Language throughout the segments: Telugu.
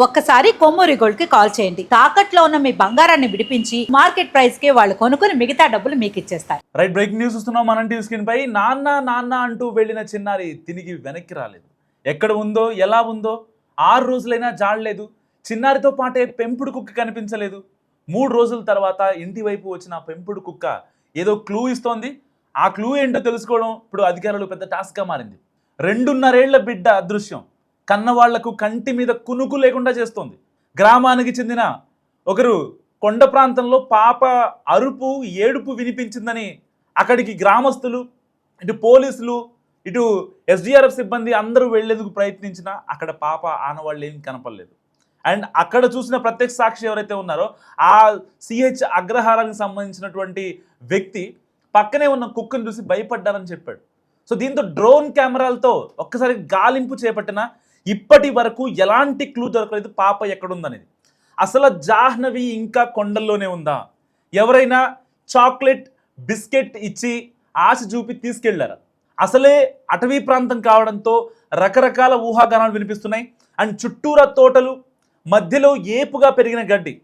ఒక్కసారి కొమ్మూరి గోల్డ్ కి కాల్ చేయండి. తాకట్లో ఉన్న మీ బంగారాన్ని విడిపించి మార్కెట్ ప్రైస్ కి వాళ్ళు కొనుక్కుని మిగతా డబ్బులు మీకు ఇచ్చేస్తారు. రైట్, బ్రేకింగ్ న్యూస్ చూస్తున్నాం మనం టీవీ స్క్రీన్ పై. నాన్న నాన్న అంటూ వెళ్ళిన చిన్నారి తిరిగి వెనక్కి రాలేదు. ఎక్కడ ఉందో ఎలా ఉందో 6 రోజులైనా జాడలేదు. చిన్నారితో పాటే పెంపుడు కుక్క కనిపించలేదు. 3 రోజుల తర్వాత ఇంటి వైపు వచ్చిన పెంపుడు కుక్క ఏదో క్లూ ఇస్తోంది. ఆ క్లూ ఏంటో తెలుసుకోవడం ఇప్పుడు అధికారులు పెద్ద టాస్క్గా మారింది. 2.5 ఏళ్ల బిడ్డ అదృశ్యం కన్నవాళ్లకు కంటి మీద కునుకు లేకుండా చేస్తోంది. గ్రామానికి చెందిన ఒకరు కొండ ప్రాంతంలో పాప అరుపు ఏడుపు వినిపించిందని అక్కడికి గ్రామస్తులు, ఇటు పోలీసులు, ఇటు ఎస్డిఆర్ఎఫ్ సిబ్బంది అందరూ వెళ్లేందుకు ప్రయత్నించినా అక్కడ పాప ఆనవాళ్ళు ఏం కనపడలేదు. అండ్ అక్కడ చూసిన ప్రత్యక్ష సాక్షి ఎవరైతే ఉన్నారో ఆ సిహెచ్ అగ్రహారానికి సంబంధించినటువంటి వ్యక్తి పక్కనే ఉన్న కుక్కను చూసి భయపడ్డారని చెప్పాడు. సో దీంతో డ్రోన్ కెమెరాలతో ఒక్కసారి గాలింపు చేపట్టిన ఇప్పటి వరకు ఎలాంటి క్లూ దొరకలేదు పాప ఎక్కడుందనేది. అసలు జాహ్నవి ఇంకా కొండల్లోనే ఉందా? ఎవరైనా చాక్లెట్ బిస్కెట్ ఇచ్చి ఆశ చూపి తీసుకెళ్లారా? అసలే అటవీ ప్రాంతం కావడంతో రకరకాల ఊహాగానాలు వినిపిస్తున్నాయి. అండ్ చుట్టూరా తోటలు, మధ్యలో ఏపుగా పెరిగిన గడ్డి.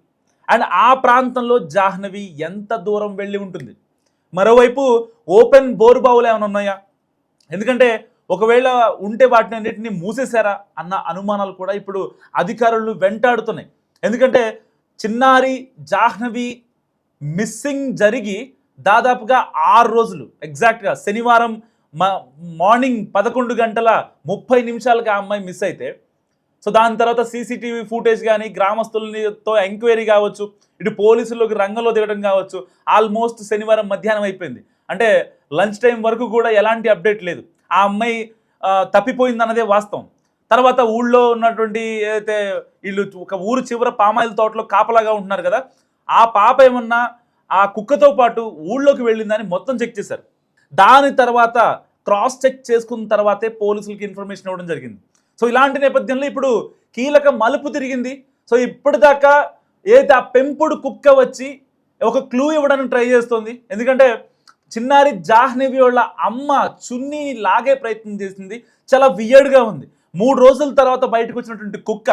అండ్ ఆ ప్రాంతంలో జాహ్నవి ఎంత దూరం వెళ్ళి ఉంటుంది? మరోవైపు ఓపెన్ బోరుబావులు ఏమైనా ఉన్నాయా? ఎందుకంటే ఒకవేళ ఉంటే వాటిని అన్నింటినీ మూసేశారా అన్న అనుమానాలు కూడా ఇప్పుడు అధికారులు వెంటాడుతున్నాయి. ఎందుకంటే చిన్నారి జాహ్నవి మిస్సింగ్ జరిగి దాదాపుగా 6 రోజులు, ఎగ్జాక్ట్గా శనివారం మార్నింగ్ 11 గంటల 30 నిమిషాలుగా ఆ అమ్మాయి మిస్ అయితే, సో దాని తర్వాత సీసీటీవీ ఫుటేజ్ కానీ గ్రామస్తులతో ఎంక్వైరీ కావచ్చు, ఇటు పోలీసుల్లోకి రంగంలో దిగడం కావచ్చు, ఆల్మోస్ట్ శనివారం మధ్యాహ్నం అయిపోయింది. అంటే లంచ్ టైం వరకు కూడా ఎలాంటి అప్డేట్ లేదు. ఆ అమ్మాయి తప్పిపోయింది అన్నదే వాస్తవం. తర్వాత ఊళ్ళో ఉన్నటువంటి ఏదైతే వీళ్ళు ఒక ఊరు చివర పామాయిల్ తోటలో కాపలాగా ఉంటున్నారు కదా, ఆ పాప ఏమన్నా ఆ కుక్కతో పాటు ఊళ్ళోకి వెళ్ళిందని మొత్తం చెక్ చేశారు. దాని తర్వాత క్రాస్ చెక్ చేసుకున్న తర్వాతే పోలీసులకి ఇన్ఫర్మేషన్ ఇవ్వడం జరిగింది. సో ఇలాంటి నేపథ్యంలో ఇప్పుడు కీలక మలుపు తిరిగింది. సో ఇప్పటిదాకా ఏదైతే ఆ పెంపుడు కుక్క వచ్చి ఒక క్లూ ఇవ్వడానికి ట్రై చేస్తుంది. ఎందుకంటే చిన్నారి జాహ్నవి వాళ్ళ అమ్మ చున్నీ లాగే ప్రయత్నం చేసింది. చాలా వియర్డ్గా ఉంది. 3 రోజుల తర్వాత బయటకు వచ్చినటువంటి కుక్క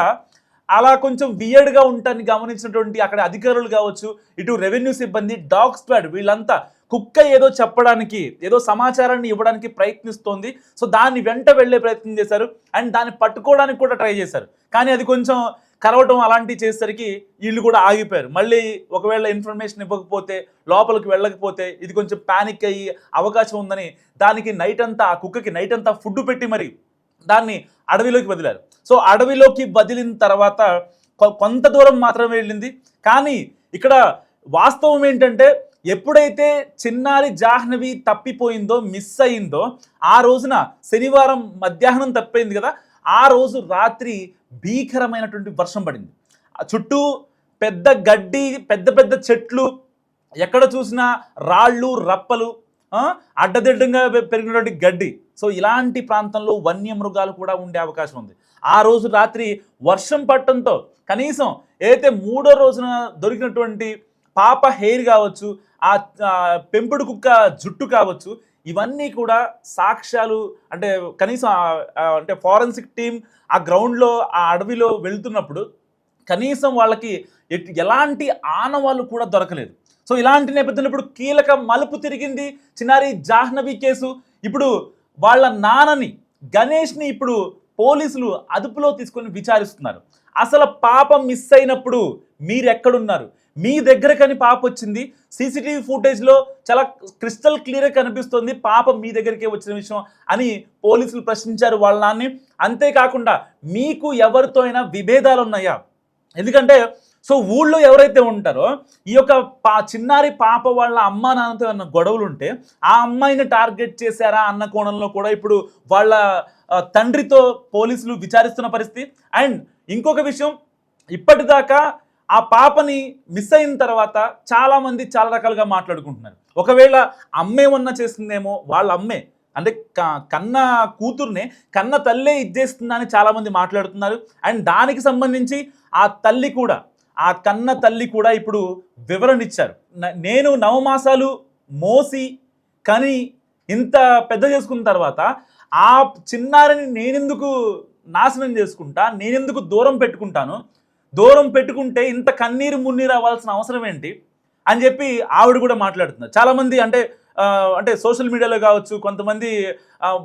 అలా కొంచెం వియర్డ్గా ఉంటాన్ని గమనించినటువంటి అక్కడ అధికారులు కావచ్చు, ఇటు రెవెన్యూ సిబ్బంది, డాగ్ స్క్వాడ్, వీళ్ళంతా కుక్క ఏదో చెప్పడానికి, ఏదో సమాచారాన్ని ఇవ్వడానికి ప్రయత్నిస్తోంది. సో దాన్ని వెంట వెళ్ళే ప్రయత్నం చేశారు. అండ్ దాన్ని పట్టుకోవడానికి కూడా ట్రై చేశారు. కానీ అది కొంచెం కరవటం అలాంటివి చేసేసరికి వీళ్ళు కూడా ఆగిపోయారు. మళ్ళీ ఒకవేళ ఇన్ఫర్మేషన్ ఇవ్వకపోతే, లోపలికి వెళ్ళకపోతే ఇది కొంచెం ప్యానిక్ అయ్యి అవకాశం ఉందని దానికి నైట్ అంతా, ఆ కుక్కకి నైట్ అంతా ఫుడ్ పెట్టి మరి దాన్ని అడవిలోకి వదిలారు. సో అడవిలోకి వదిలిన తర్వాత కొంత దూరం మాత్రమే వెళ్ళింది. కానీ ఇక్కడ వాస్తవం ఏంటంటే ఎప్పుడైతే చిన్నారి జాహ్నవి తప్పిపోయిందో, మిస్ అయిందో, ఆ రోజున శనివారం మధ్యాహ్నం తప్పింది కదా, ఆ రోజు రాత్రి భీకరమైనటువంటి వర్షం పడింది. చుట్టూ పెద్ద గడ్డి, పెద్ద పెద్ద చెట్లు, ఎక్కడ చూసినా రాళ్ళు రప్పలు, అడ్డదిడ్డంగా పెరిగినటువంటి గడ్డి. సో ఇలాంటి ప్రాంతంలో వన్యమృగాలు కూడా ఉండే అవకాశం ఉంది. ఆ రోజు రాత్రి వర్షం పడటంతో కనీసం ఏదైతే 3వ రోజున దొరికినటువంటి పాప హెయిర్ కావచ్చు, ఆ పెంపుడు కుక్క జుట్టు కావచ్చు, ఇవన్నీ కూడా సాక్ష్యాలు. అంటే కనీసం అంటే ఫారెన్సిక్ టీం ఆ గ్రౌండ్లో, ఆ అడవిలో వెళ్తున్నప్పుడు కనీసం వాళ్ళకి ఎలాంటి ఆనవాళ్ళు కూడా దొరకలేదు. సో ఇలాంటి నేపథ్యంలో ఇప్పుడు కీలక మలుపు తిరిగింది చిన్నారి జాహ్నవి కేసు. ఇప్పుడు వాళ్ళ నాన్నని, గణేష్ని ఇప్పుడు పోలీసులు అదుపులో తీసుకొని విచారిస్తున్నారు. అసలు పాప మిస్ అయినప్పుడు మీరు ఎక్కడున్నారు? మీ దగ్గరకని పాప వచ్చింది. సీసీటీవీ ఫుటేజ్లో చాలా క్రిస్టల్ క్లియర్గా కనిపిస్తుంది పాప మీ దగ్గరికే వచ్చిన విషయం అని పోలీసులు ప్రశ్నించారు వాళ్ళ నాన్ని. అంతేకాకుండా మీకు ఎవరితో అయినా విభేదాలు ఉన్నాయా? ఎందుకంటే సో ఊళ్ళో ఎవరైతే ఉంటారో ఈ యొక్క చిన్నారి పాప వాళ్ళ అమ్మా నాన్నతో ఏమన్నా గొడవలు ఉంటే ఆ అమ్మాయిని టార్గెట్ చేశారా అన్న కోణంలో కూడా ఇప్పుడు వాళ్ళ తండ్రితో పోలీసులు విచారిస్తున్న పరిస్థితి. అండ్ ఇంకొక విషయం, ఇప్పటిదాకా ఆ పాపని మిస్ అయిన తర్వాత చాలామంది చాలా రకాలుగా మాట్లాడుకుంటున్నారు. ఒకవేళ అమ్మేమన్నా చేస్తుందేమో, వాళ్ళ అమ్మే అంటే కన్న కూతుర్నే కన్న తల్లే ఇచ్చేస్తుందా అని చాలామంది మాట్లాడుతున్నారు. అండ్ దానికి సంబంధించి ఆ తల్లి కూడా, ఆ కన్న తల్లి కూడా ఇప్పుడు వివరణ ఇచ్చారు. నేను 9 మాసాలు మోసి కని ఇంత పెద్ద చేసుకున్న తర్వాత ఆ చిన్నారిని నేనెందుకు నాశనం చేసుకుంటా, నేనెందుకు దూరం పెట్టుకుంటాను, దూరం పెట్టుకుంటే ఇంత కన్నీరు మున్నీరు అవ్వాల్సిన అవసరం ఏంటి అని చెప్పి ఆవిడ కూడా మాట్లాడుతున్నారు. చాలామంది అంటే సోషల్ మీడియాలో కావచ్చు, కొంతమంది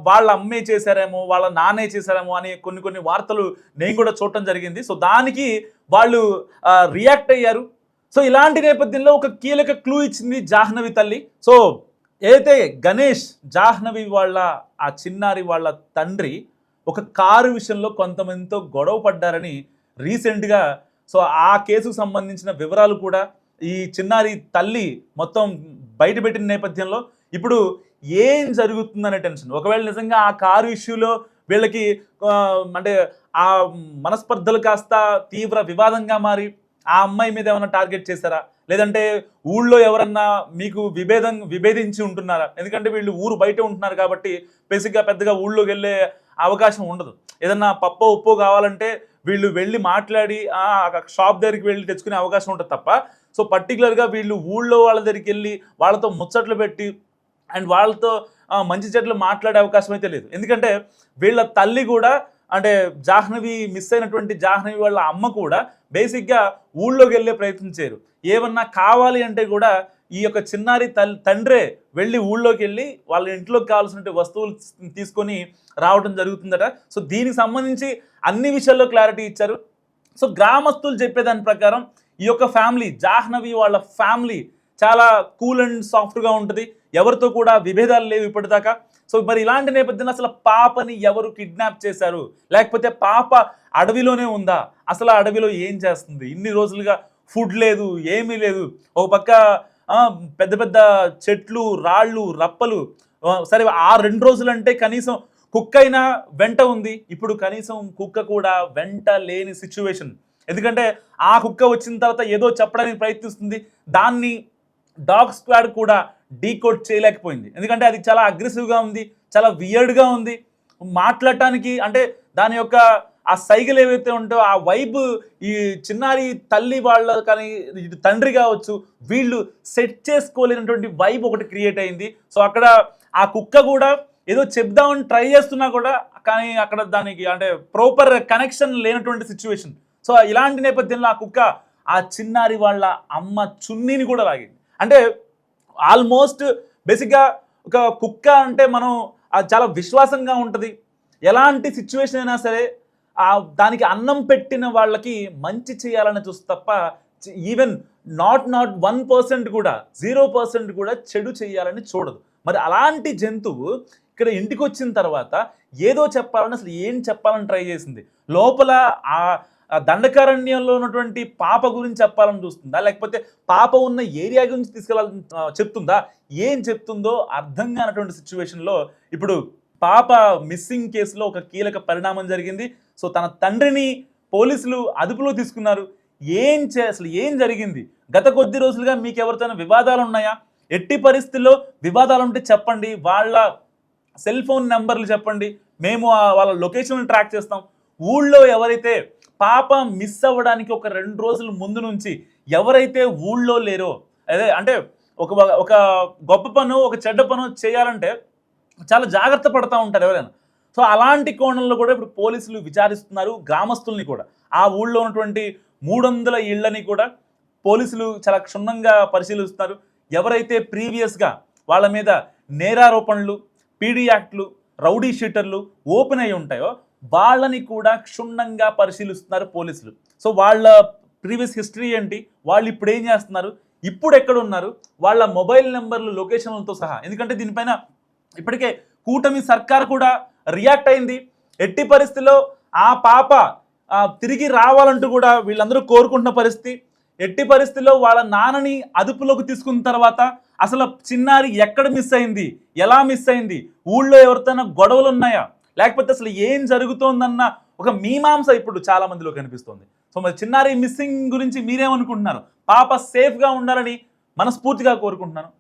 వాళ్ళ అమ్మే చేశారేమో, వాళ్ళ నాన్నే చేశారేమో అని కొన్ని వార్తలు నేను కూడా చూడటం జరిగింది. సో దానికి వాళ్ళు రియాక్ట్ అయ్యారు. సో ఇలాంటి నేపథ్యంలో ఒక కీలక క్లూ ఇచ్చింది జాహ్నవి తల్లి. సో ఏదైతే గణేష్, జాహ్నవి వాళ్ళ ఆ చిన్నారి వాళ్ళ తండ్రి ఒక కారు విషయంలో కొంతమందితో గొడవ పడ్డారని రీసెంట్గా, సో ఆ కేసుకు సంబంధించిన వివరాలు కూడా ఈ చిన్నారి తల్లి మొత్తం బయటపెట్టిన నేపథ్యంలో ఇప్పుడు ఏం జరుగుతుందనే టెన్షన్. ఒకవేళ నిజంగా ఆ కారు ఇష్యూలో వీళ్ళకి అంటే ఆ మనస్పర్ధలు కాస్త తీవ్ర వివాదంగా మారి ఆ అమ్మాయి మీద ఏమైనా టార్గెట్ చేశారా, లేదంటే ఊళ్ళో ఎవరన్నా మీకు విభేదించి ఉంటున్నారా? ఎందుకంటే వీళ్ళు ఊరు బయట ఉంటున్నారు కాబట్టి బేసిక్గా పెద్దగా ఊళ్ళోకి వెళ్ళే అవకాశం ఉండదు. ఏదన్నా పప్పో ఉప్పో కావాలంటే వీళ్ళు వెళ్ళి మాట్లాడి షాప్ దగ్గరికి వెళ్ళి తెచ్చుకునే అవకాశం ఉంటుంది తప్ప, సో పర్టికులర్గా వీళ్ళు ఊళ్ళో వాళ్ళ దగ్గరికి వెళ్ళి వాళ్ళతో ముచ్చట్లు పెట్టి అండ్ వాళ్ళతో మంచి చెట్లు మాట్లాడే అవకాశం అయితే లేదు. ఎందుకంటే వీళ్ళ తల్లి కూడా, అంటే జాహ్నవి మిస్ అయినటువంటి జాహ్నవి వాళ్ళ అమ్మ కూడా బేసిక్గా ఊళ్ళోకి వెళ్ళే ప్రయత్నం చేయరు. ఏమన్నా కావాలి అంటే కూడా ఈ యొక్క చిన్నారి తండ్రే వెళ్ళి ఊళ్ళోకి వెళ్ళి వాళ్ళ ఇంట్లోకి కావాల్సిన వస్తువులు తీసుకొని రావడం జరుగుతుందట. సో దీనికి సంబంధించి అన్ని విషయాల్లో క్లారిటీ ఇచ్చారు. సో గ్రామస్తులు చెప్పేదాని ప్రకారం ఈ యొక్క ఫ్యామిలీ, జాహ్నవి వాళ్ళ ఫ్యామిలీ చాలా కూల్ అండ్ సాఫ్ట్గా ఉంటుంది, ఎవరితో కూడా విభేదాలు లేవు ఇప్పటిదాకా. సో మరి ఇలాంటి నేపథ్యంలో అసలు పాపని ఎవరు కిడ్నాప్ చేశారు, లేకపోతే పాప అడవిలోనే ఉందా, అసలు అడవిలో ఏం చేస్తుంది, ఇన్ని రోజులుగా ఫుడ్ లేదు, ఏమీ లేదు, ఒక పక్క పెద్ద పెద్ద చెట్లు, రాళ్ళు, రప్పలు, సరే ఆ 2 రోజులు అంటే కనీసం కుక్క అయినా వెంట ఉంది, ఇప్పుడు కనీసం కుక్క కూడా వెంట లేని సిచ్యువేషన్. ఎందుకంటే ఆ కుక్క వచ్చిన తర్వాత ఏదో చెప్పడానికి ప్రయత్నిస్తుంది, దాన్ని డాగ్ స్క్వాడ్ కూడా డీకోడ్ చేయలేకపోయింది. ఎందుకంటే అది చాలా అగ్రెసివ్గా ఉంది, చాలా వియర్డ్గా ఉంది మాట్లాడటానికి. అంటే దాని యొక్క ఆ సైకిల్ ఏవైతే ఉంటాయో ఆ వైబ్ ఈ చిన్నారి తల్లి వాళ్ళ కానీ ఇటు తండ్రి కావచ్చు వీళ్ళు సెట్ చేసుకోలేనటువంటి వైబ్ ఒకటి క్రియేట్ అయింది. సో అక్కడ ఆ కుక్క కూడా ఏదో చెప్దామని ట్రై చేస్తున్నా కూడా కానీ అక్కడ దానికి అంటే ప్రాపర్ కనెక్షన్ లేనటువంటి సిచ్యువేషన్. సో ఇలాంటి నేపథ్యంలో ఆ కుక్క ఆ చిన్నారి వాళ్ళ అమ్మ చున్నీని కూడా లాగింది. అంటే ఆల్మోస్ట్ బేసిక్గా ఒక కుక్క అంటే మనం చాలా విశ్వాసంగా ఉంటుంది, ఎలాంటి సిచ్యువేషన్ అయినా సరే దానికి అన్నం పెట్టిన వాళ్ళకి మంచి చేయాలని చూస్తే తప్ప ఈవెన్ నాట్ 1% కూడా 0% కూడా చెడు చేయాలని చూడదు. మరి అలాంటి జంతువు ఇక్కడ ఇంటికి వచ్చిన తర్వాత ఏదో చెప్పాలని, అసలు ఏం చెప్పాలని ట్రై చేసింది. లోపల ఆ దండకారణ్యంలో ఉన్నటువంటి పాప గురించి చెప్పాలని చూస్తుందా, లేకపోతే పాప ఉన్న ఏరియా గురించి తీసుకెళ్ళాలని చెప్తుందా, ఏం చెప్తుందో అర్థం కానటువంటి సిచ్యువేషన్లో ఇప్పుడు పాప మిస్సింగ్ కేసులో ఒక కీలక పరిణామం జరిగింది. సో తన తండ్రిని పోలీసులు అదుపులో తీసుకున్నారు. అసలు ఏం జరిగింది, గత కొద్ది రోజులుగా మీకు ఎవరితోనైనా వివాదాలు ఉన్నాయా, ఎట్టి పరిస్థితుల్లో వివాదాలు ఉంటే చెప్పండి, వాళ్ళ సెల్ ఫోన్ నెంబర్లు చెప్పండి, మేము వాళ్ళ లొకేషన్ ట్రాక్ చేస్తాం. ఊళ్ళో ఎవరైతే పాప మిస్ అవ్వడానికి ఒక 2 రోజుల ముందు నుంచి ఎవరైతే ఊళ్ళో లేరో, అదే అంటే ఒక గొప్ప పను ఒక చెడ్డ పను చేయాలంటే చాలా జాగ్రత్త పడుతూ ఉంటారు ఎవరైనా. సో అలాంటి కోణంలో కూడా ఇప్పుడు పోలీసులు విచారిస్తున్నారు గ్రామస్తుల్ని కూడా. ఆ ఊళ్ళో ఉన్నటువంటి 300 ఇళ్లని కూడా పోలీసులు చాలా క్షుణ్ణంగా పరిశీలిస్తున్నారు. ఎవరైతే ప్రీవియస్గా వాళ్ళ మీద నేరారోపణలు, పీడీ యాక్ట్లు, రౌడీ షీటర్లు ఓపెన్ అయి ఉంటాయో వాళ్ళని కూడా క్షుణ్ణంగా పరిశీలిస్తున్నారు పోలీసులు. సో వాళ్ళ ప్రీవియస్ హిస్టరీ ఏంటి, వాళ్ళు ఇప్పుడు ఏం చేస్తున్నారు, ఇప్పుడు ఎక్కడ ఉన్నారు, వాళ్ళ మొబైల్ నెంబర్లు, లొకేషన్లతో సహా. ఎందుకంటే దీనిపైన ఇప్పటికే కూటమి సర్కార్ కూడా రియాక్ట్ అయింది. ఎట్టి పరిస్థితిలో ఆ పాప తిరిగి రావాలంటూ కూడా వీళ్ళందరూ కోరుకుంటున్న పరిస్థితి. ఎట్టి పరిస్థితిలో వాళ్ళ నాన్నని అదుపులోకి తీసుకున్న తర్వాత అసలు చిన్నారి ఎక్కడ మిస్ అయింది, ఎలా మిస్ అయింది, ఊళ్ళో ఎవరితోనైనా గొడవలు ఉన్నాయా, లేకపోతే అసలు ఏం జరుగుతోందన్న ఒక మీమాంస ఇప్పుడు చాలా మందిలో కనిపిస్తోంది. సో మరి చిన్నారి మిస్సింగ్ గురించి మీరేమనుకుంటున్నారు? పాప సేఫ్గా ఉండాలని మనస్ఫూర్తిగా కోరుకుంటున్నాను.